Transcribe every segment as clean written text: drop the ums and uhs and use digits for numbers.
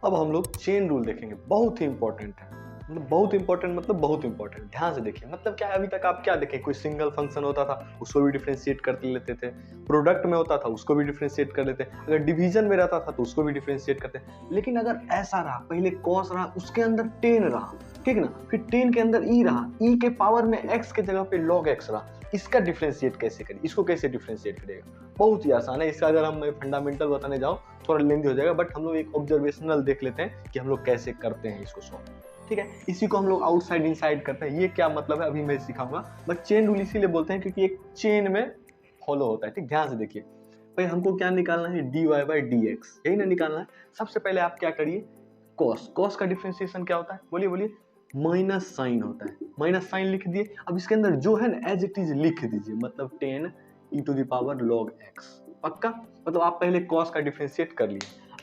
अब हम लोग चेन रूल देखेंगे, बहुत ही इंपॉर्टेंट है, मतलब बहुत इंपॉर्टेंट, मतलब बहुत इंपॉर्टेंट। ध्यान से देखिए, मतलब क्या है, अभी तक आप क्या देखें, कोई सिंगल फंक्शन होता था उसको भी डिफरेंशिएट कर लेते थे, प्रोडक्ट में होता था उसको भी डिफरेंशिएट कर लेते, अगर डिवीजन में रहता था तो उसको भी डिफरेंशिएट करते। लेकिन अगर ऐसा रहा, पहले कॉस रहा, उसके अंदर टेन रहा, ठीक ना, फिर टेन के अंदर ई रहा, ई के पावर में एक्स के जगह पे लॉग एक्स रहा, इसका डिफरेंशिएट कैसे करें, इसको कैसे डिफरेंशिएट करेगा? बहुत ही आसान है। इसका अगर हम फंडामेंटल बताने जाओ थोड़ा लेंथी हो जाएगा, बट हम लोग एक ऑब्जर्वेशनल देख लेते हैं कि हम लोग कैसे करते हैं इसको सॉल्व, ठीक है। इसी को हम लोग आउटसाइड इनसाइड करते हैं। ये क्या मतलब है अभी मैं सिखाऊंगा, बट चेन रूल इसीलिए बोलते हैं क्योंकि एक चेन में फॉलो होता है, ठीक। ध्यान से देखिए, भाई हमको क्या निकालना है, D Y by D X, यही ना निकालना है। सबसे पहले आप क्या करिए, कॉस का डिफरेंशिएशन क्या होता है, बोलिए बोलिए, माइनस साइन होता है, माइनस साइन लिख दिए। अब इसके अंदर जो है ना एज इट इज लिख दीजिए, मतलब 10 ई to the power log x, पक्का। मतलब आप पहले कॉस का डिफरेंशिएट कर लिए।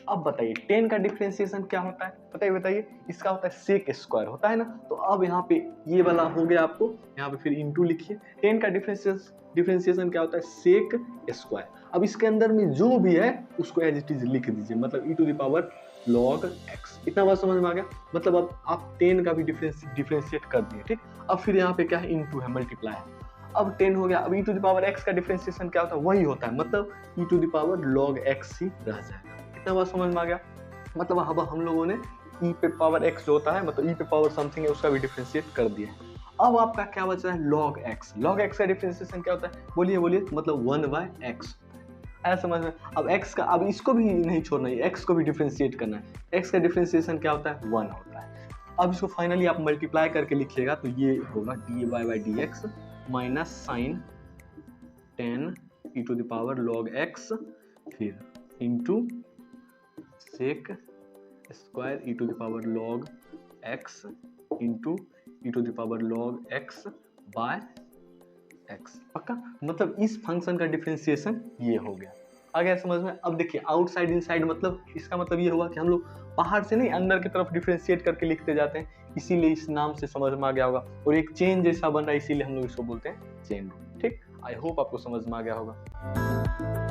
अब बताइए 10 का डिफरेंशिएशन क्या होता है, बताइए बताइए, इसका होता है सेक स्क्वायर, होता है ना। तो अब यहाँ पे ये वाला हो गया आपको, यहाँ पे फिर इंटू लिखिए। 10 का डिफरेंशिएशन क्या होता है, सेक स्क्वायर। अब इसके अंदर में जो भी है उसको एज इट इज लिख दीजिए, मतलब e to the power log x. इतना बात समझ में आ गया, मतलब अब आप 10 का भी डिफरेंशिएट कर दिए, ठीक। अब फिर यहाँ पे क्या है, इंटू है, मल्टीप्लाई है। अब 10 हो गया, अब e to the power x का डिफरेंशिएशन क्या होता है, वही होता है, मतलब e to the power log x ही रह जाएगा। इतना बात समझ में आ गया। मतलब अब हम लोगों ने ई पे पावर एक्स जो होता है, मतलब ई पे पावर समथिंग है, उसका भी डिफरेंशिएट कर दिया है। अब आपका क्या बच रहा है, लॉग एक्स। लॉग एक्स का डिफरेंशिएशन क्या होता है, बोलिए बोलिए, मतलब 1/x, ऐसा समझ में। अब x का, अब इसको भी नहीं छोड़ना है, x को भी डिफरेंशिएट करना है। x का डिफरेंशिएशन क्या होता है, 1 होता है। अब इसको फाइनली आप मल्टीप्लाई करके लिखिएगा तो ये होगा dy by D X minus sine 10 E to the power log x, फिर into sec square E to the power log x into E to the power log x by x, पक्का। मतलब इस function का differentiation ये हो गया, आ गया समझ में। अब देखिए आउटसाइड इनसाइड, मतलब इसका मतलब ये हुआ कि हम लोग बाहर से नहीं अंदर की तरफ डिफरेंशिएट करके लिखते जाते हैं, इसीलिए इस नाम से समझ में आ गया होगा। और एक चेन जैसा बन रहा है, इसीलिए हम लोग इसको बोलते हैं चेन रूल, ठीक। आई होप आपको समझ में आ गया होगा।